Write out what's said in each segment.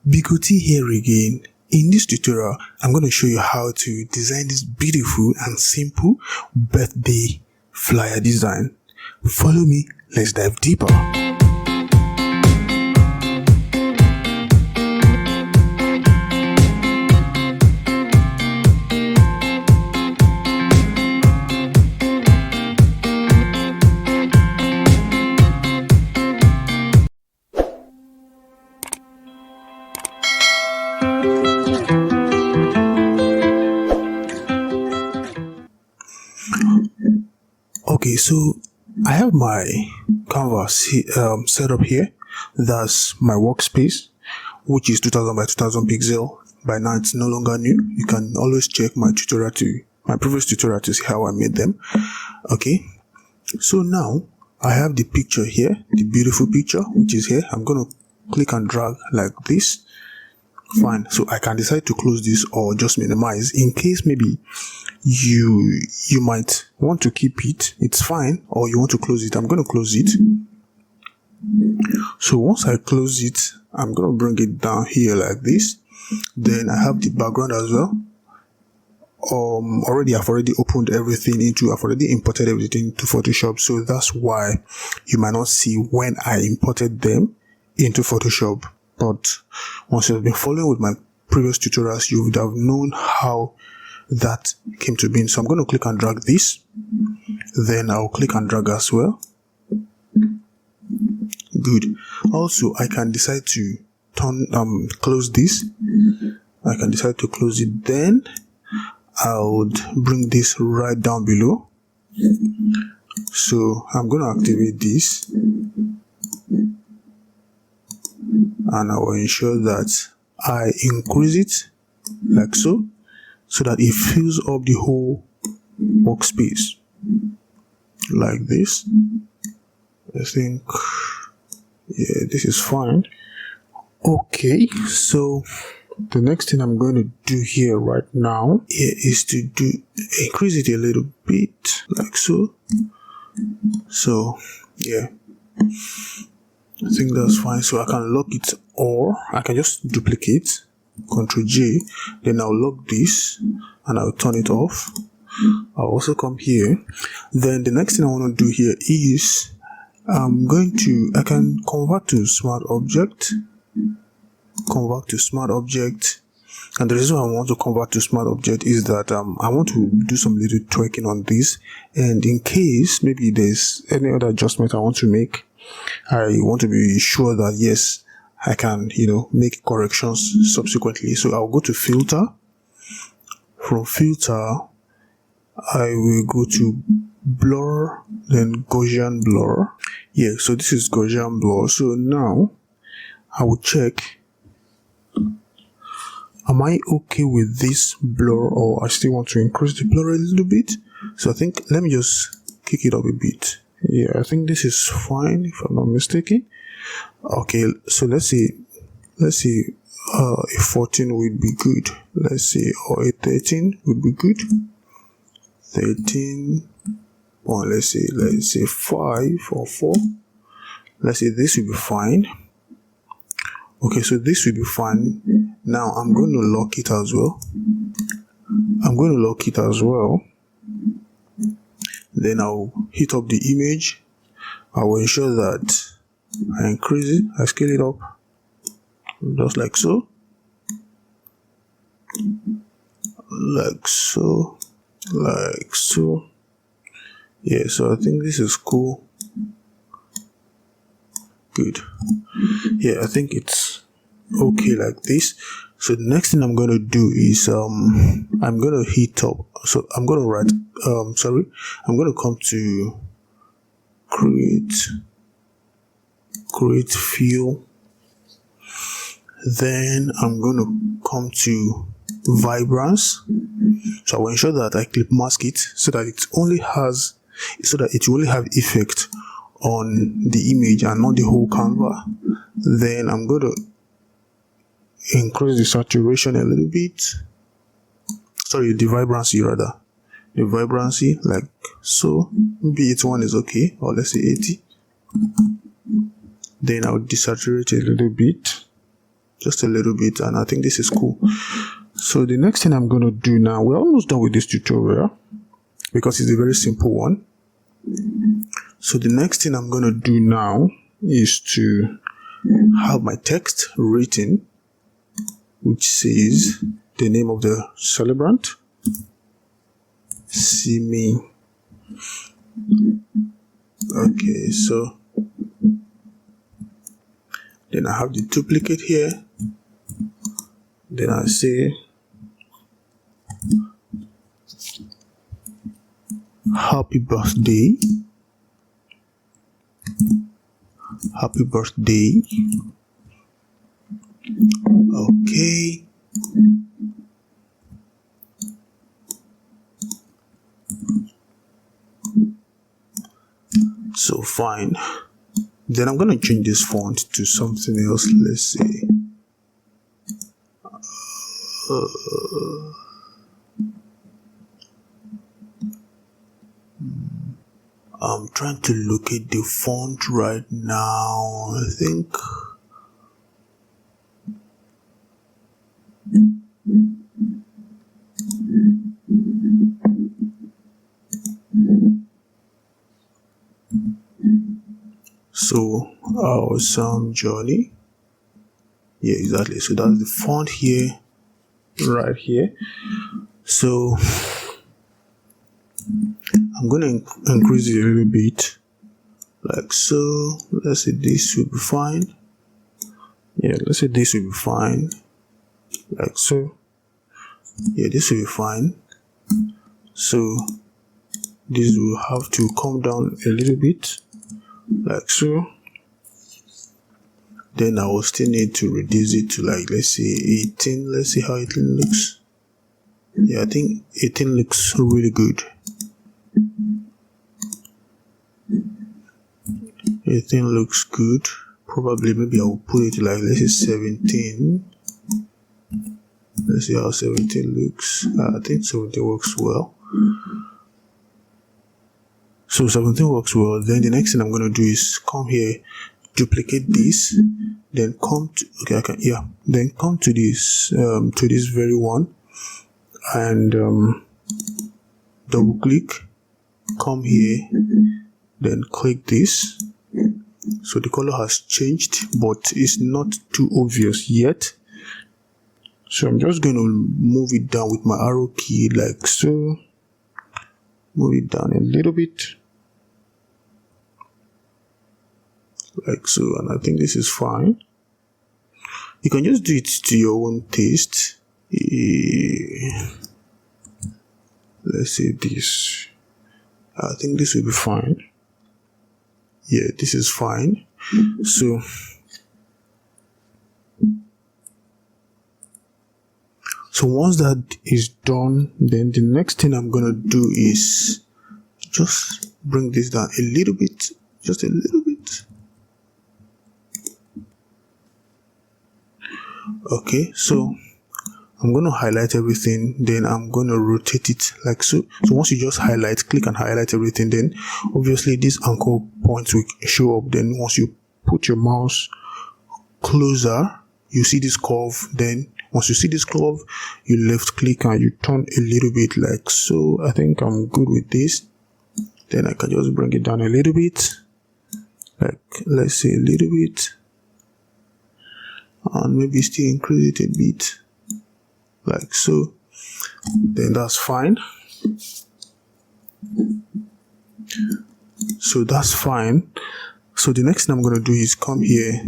Bigoti here again. In this tutorial, I'm going to show you how to design this beautiful and simple birthday flyer design. Follow me, let's dive deeper. Okay, so I have my canvas set up here. That's my workspace, which is 2000 by 2000 pixel. By now it's no longer new. You can always check my previous tutorial to see how I made them. Okay, so now I have the picture here, the beautiful picture which is here. I'm gonna click and drag like this. Fine, so I can decide to close this or just minimize in case maybe you might want to keep it. It's fine, or you want to close it. I'm going to close it. So once I close it, I'm going to bring it down here like this. Then I have the background as well. I've already opened everything I've already imported everything into Photoshop, so that's why you might not see when I imported them into Photoshop. But once you've been following with my previous tutorials, you would have known how that came to be. So I'm going to click and drag this. Then I'll click and drag as well. Good. Also, I can decide to close this. I can decide to close it. Then I would bring this right down below. So I'm going to activate this. And I will ensure that I increase it like so that it fills up the whole workspace like this. I think, yeah, this is fine. Okay, so the next thing I'm going to do here right now is to increase it a little bit like so. So yeah, I think that's fine. So I can lock it, or I can just duplicate, Ctrl J, then I'll lock this and I'll turn it off. I'll also come here. Then the next thing I want to do here is I can convert to smart object. And the reason why I want to convert to smart object is that I want to do some little tweaking on this, and in case maybe there's any other adjustment I want to make, I want to be sure that yes, I can make corrections subsequently. So I'll go to filter. From filter I will go to blur, then Gaussian blur. Yeah, so this is Gaussian blur. So now I will check, am I okay with this blur, or I still want to increase the blur a little bit? So I think let me just kick it up a bit. Yeah, I think this is fine if I'm not mistaken. Okay, so let's see a 14 would be good. Let's see, or a 13 would be good. 13, or let's say 5 or 4. Let's say this will be fine. Okay, so this will be fine. Now I'm going to lock it as well. Then I'll hit up the image. I will ensure that I increase it, I scale it up, just like so. Yeah, so I think this is cool. Good. Yeah, I think it's okay like this. So the next thing I'm going to do is I'm going to hit up. So I'm going to write I'm going to come to create fill. Then I'm going to come to vibrance. So I will ensure that I clip mask it so that it only have effect on the image and not the whole canvas. Then I'm going to increase the saturation a little bit. Sorry, the vibrancy rather. The vibrancy like so. Maybe 81 is okay, or let's say 80. Then I'll desaturate a little bit. just a little bit, and I think this is cool. So the next thing I'm going to do now, we're almost done with this tutorial because it's a very simple one. So the next thing I'm going to do now is to have my text written, which says the name of the celebrant, Simi. Okay, so then I have the duplicate here. Then I say happy birthday. Happy birthday. Okay. So fine. Then I'm gonna change this font to something else. Let's see. I'm trying to locate the font right now. I think. So Awesome Johnny. Yeah, exactly. So that's the font here, right here. So I'm gonna increase it a little bit, like so. Let's say this will be fine. Yeah, let's say this will be fine, like so. Yeah, this will be fine. So this will have to come down a little bit, like so. Then I will still need to reduce it to, like, let's say 18. Let's see how 18 looks. Yeah, I think 18 looks really good. 18 looks good. Probably maybe I will put it like, let's say 17. Let's see how 17 looks. I think 17 works well. So 17 works well. Then the next thing I'm going to do is come here, duplicate this, then come to, then come to this very one, and double click, come here, then click this. So the color has changed, but it's not too obvious yet. So I'm just going to move it down with my arrow key, like so. Move it down a little bit, like so, and I think this is fine. You can just do it to your own taste. Let's say this. I think this will be fine. Yeah, this is fine. So once that is done, then the next thing I'm gonna do is just bring this down a little bit, just a little bit. Okay, so I'm going to highlight everything, then I'm going to rotate it like so. So once you just highlight, click and highlight everything, then obviously these anchor points will show up. Then once you put your mouse closer, you see this curve. Then once you see this curve, you left click and you turn a little bit like so. I think I'm good with this. Then I can just bring it down a little bit, like let's say a little bit, and maybe still increase it a bit, like so. Then that's fine. So that's fine. So the next thing I'm going to do is come here,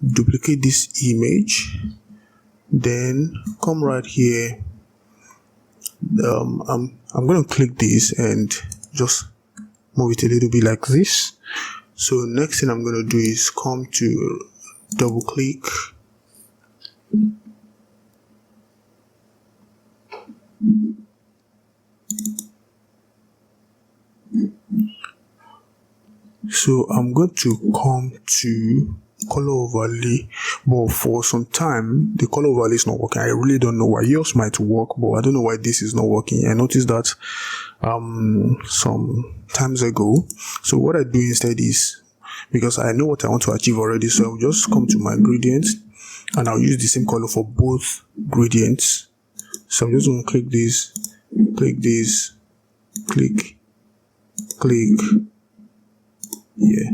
duplicate this image, then come right here. I'm going to click this and just move it a little bit like this. So next thing I'm going to do is come to double click, so I'm going to come to color overlay, but for some time the color overlay is not working. I really don't know why. Yours might work, but I don't know why this is not working. I noticed that some times ago. So what I do instead is, because I know what I want to achieve already, so I'll just come to my ingredients, and I'll use the same color for both gradients. So I'm just going to click this, click, yeah.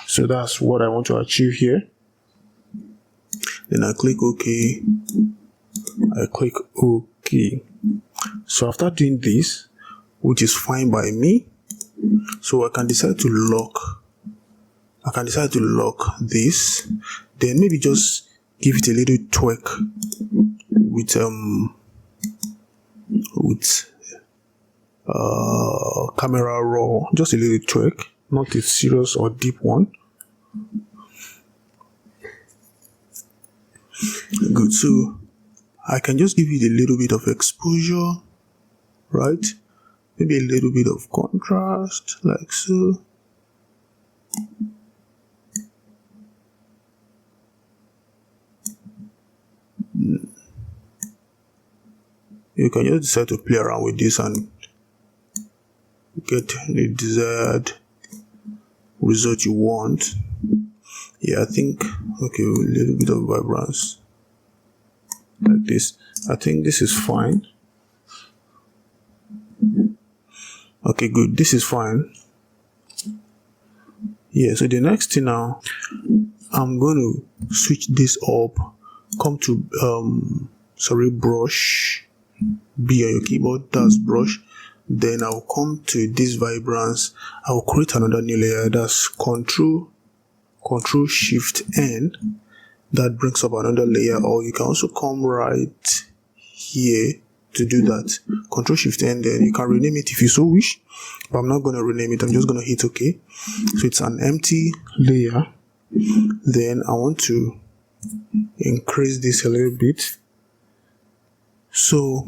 So that's what I want to achieve here. Then I click OK. I click OK. So after doing this, which is fine by me, so I can decide to lock. This. Then maybe just give it a little twerk with camera raw, just a little twerk, not a serious or deep one. Good. So I can just give it a little bit of exposure, right? Maybe a little bit of contrast, like so. You can just decide to play around with this and get the desired result you want. Yeah, I think, okay, a little bit of vibrance like this. I think this is fine. Okay, good. This is fine. Yeah, so the next thing now, I'm going to switch this up. Come to brush. B on your keyboard, that's brush. Then I'll come to this vibrance. I'll create another new layer. That's Control Shift N. That brings up another layer. Or you can also come right here to do that. Control Shift N. Then you can rename it if you so wish. But I'm not going to rename it. I'm just going to hit OK. So it's an empty layer. Then I want to increase this a little bit. So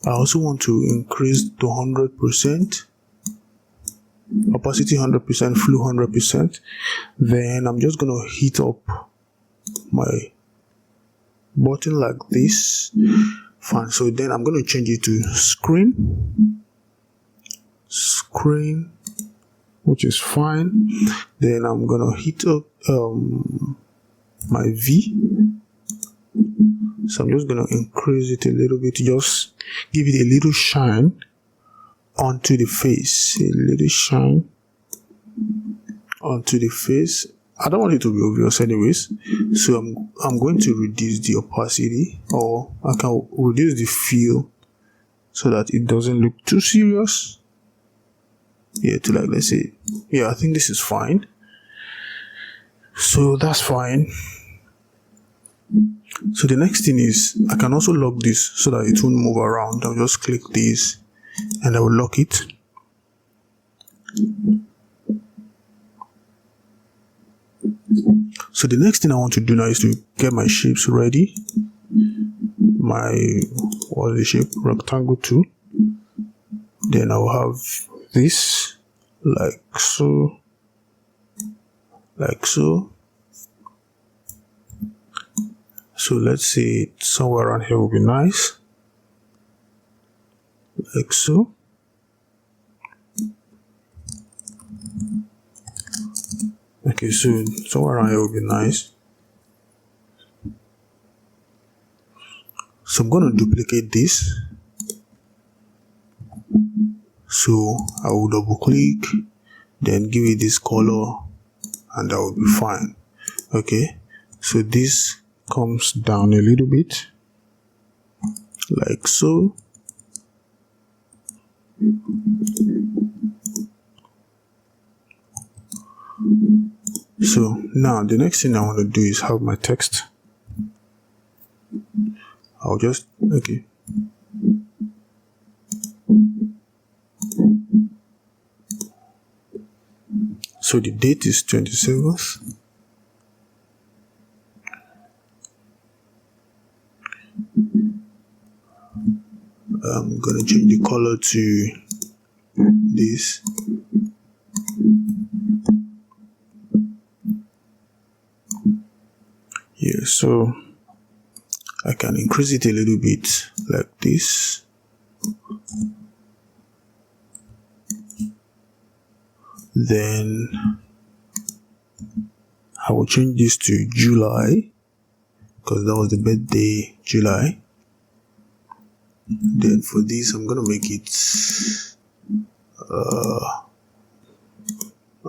I also want to increase to 100%, opacity 100%, flow 100%. Then I'm just going to heat up my button like this. Fine. So then I'm going to change it to screen, which is fine. Then I'm going to heat up my V. So I'm just going to increase it a little bit, just give it a little shine onto the face. A little shine onto the face. I don't want it to be obvious anyways. So I'm going to reduce the opacity, or I can reduce the feel so that it doesn't look too serious. Yeah, to like, let's say, yeah, I think this is fine. So that's fine. So the next thing is, I can also lock this so that it won't move around. I'll just click this and I will lock it. So the next thing I want to do now is to get my shapes ready. What is the shape? Rectangle 2. Then I'll have this like so. So let's say somewhere around here will be nice, like so. Okay, so somewhere around here will be nice. So I'm going to duplicate this. So I will double click, then give it this color, and that will be fine. Okay, so this comes down a little bit like so. So now the next thing I want to do is have my text. I'll just, okay. So the date is 27th. I'm gonna change the color to this. Yeah, so I can increase it a little bit like this. Then I will change this to July, because that was the birthday, July. Then for this, I'm gonna make it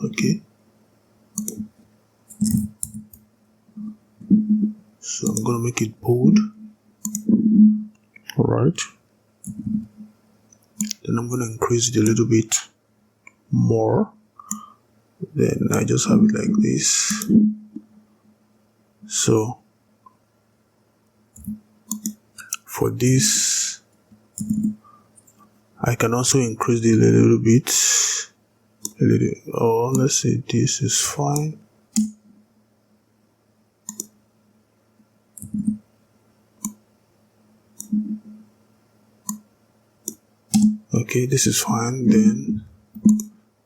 okay. So I'm gonna make it bold. Alright. Then I'm gonna increase it a little bit more. Then I just have it like this. So for this, I can also increase it a little bit. Or let's say this is fine. Okay, this is fine. Then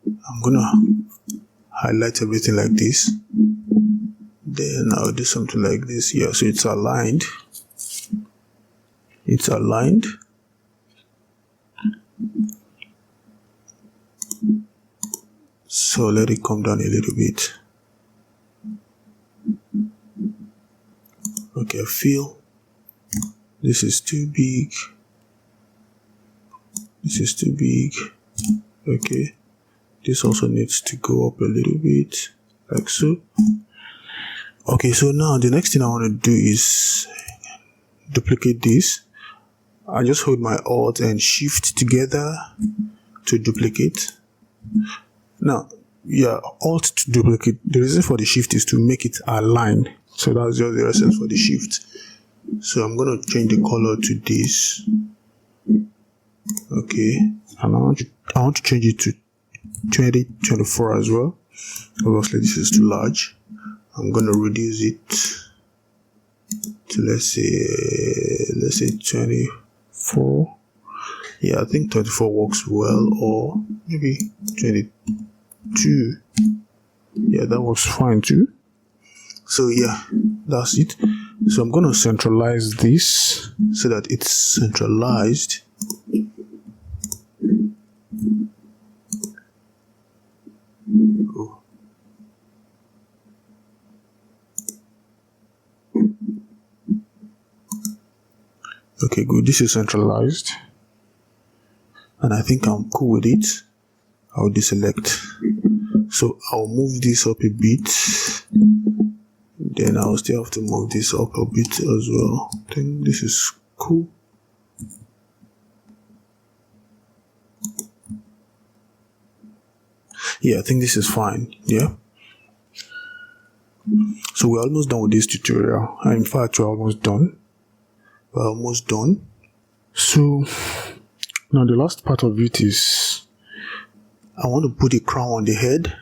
I'm gonna highlight everything like this. Then I'll do something like this. Yeah, so it's aligned. It's aligned. So let it come down a little bit. Okay, I feel this is too big. This is too big. Okay, this also needs to go up a little bit, like so. Okay, so now the next thing I want to do is duplicate this. I just hold my Alt and Shift together to duplicate. Now, yeah, Alt to duplicate. The reason for the Shift is to make it align. So that's just the essence for the Shift. So I'm going to change the color to this. Okay, and I want to change it to 2024 as well. Obviously, this is too large. I'm going to reduce it to let's say 24. Yeah, I think 24 works well, or maybe 22. Yeah, that works fine too. So yeah, that's it. So I'm going to centralize this so that it's centralized. Oh. Okay, good. This is centralized, and I think I'm cool with it. I'll deselect. So I'll move this up a bit. Then I'll still have to move this up a bit as well. I think this is cool. Yeah, I think this is fine. Yeah. So we're almost done with this tutorial. In fact, we're almost done. We're almost done. So now the last part of it is I want to put a crown on the head.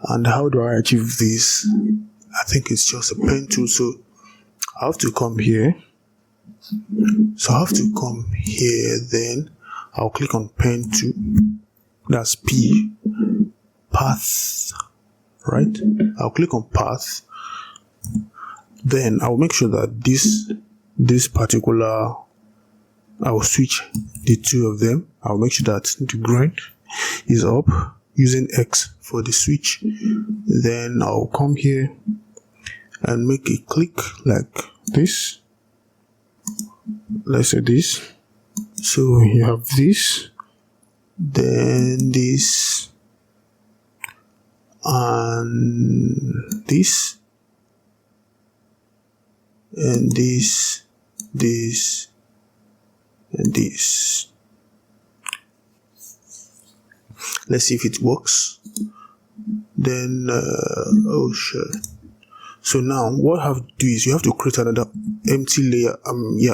And how do I achieve this? I think it's just a pen tool. So I have to come here. Then I'll click on pen tool. That's P. Path. Right? I'll click on path. Then I'll make sure that this particular, I'll switch the two of them. I'll make sure that the green is up using X for the switch. Then I'll come here and make a click like this. Let's say this. So you have this, then this, and this, and this, and this. Let's see if it works. Then oh sure. So now what I have to do is you have to create another empty layer,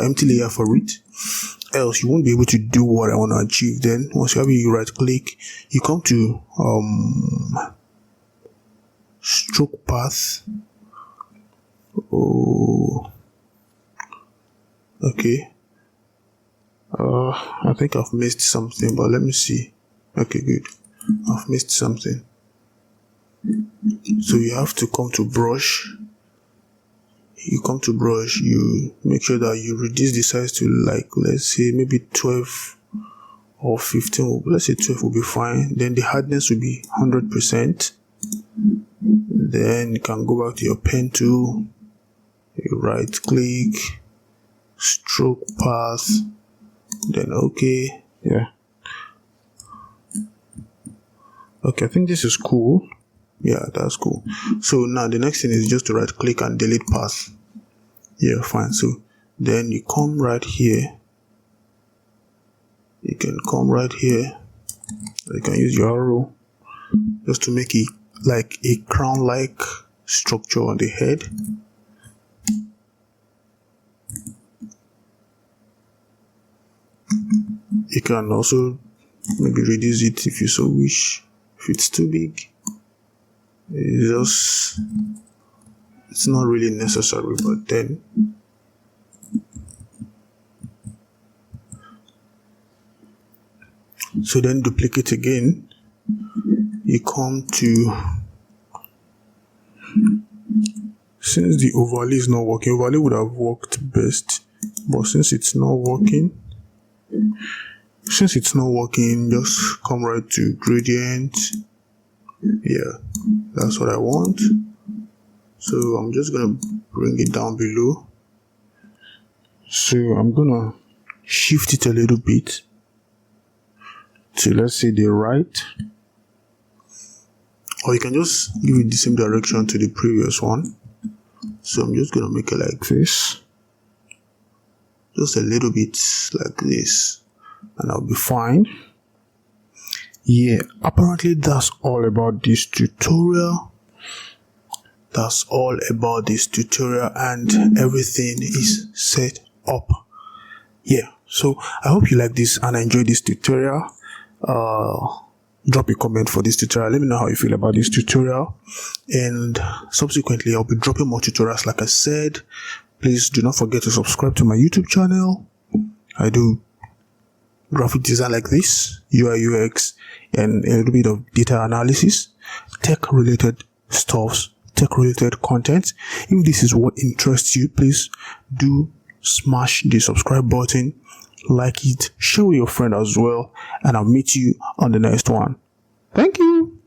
empty layer for it, else you won't be able to do what I want to achieve. Then once you have it, you right click, you come to stroke path. Oh, okay. I think I've missed something, but let me see. Okay, good. I've missed something. So you have to come to brush. You come to brush, you make sure that you reduce the size to, like, let's say maybe 12 or 15. Let's say 12 will be fine. Then the hardness will be 100%. Then you can go back to your pen tool, you right click, stroke path, then okay. Yeah, okay, I think this is cool. Yeah, that's cool. So now the next thing is just to right click and delete path. Yeah, fine. So then you come right here, you can come right here, you can use your arrow just to make it like a crown like structure on the head. You can also maybe reduce it if you so wish. If it's too big, it's not really necessary, but then so then duplicate again. You come to, since the overlay is not working, overlay would have worked best, but since it's not working, just come right to gradient. Yeah, that's what I want. So I'm just gonna bring it down below. So I'm gonna shift it a little bit to, let's say, the right, or you can just give it the same direction to the previous one. So I'm just gonna make it like this, just a little bit like this, and I'll be fine. Yeah, apparently that's all about this tutorial. And everything is set up. Yeah, so I hope you like this and enjoy this tutorial. Drop a comment for this tutorial. Let me know how you feel about this tutorial, and subsequently I'll be dropping more tutorials like I said. Please do not forget to subscribe to my YouTube channel. I do graphic design like this, UI UX, and a little bit of data analysis, tech related stuffs, tech related content. If this is what interests you, please do smash the subscribe button, like it, share with your friend as well, and I'll meet you on the next one. Thank you.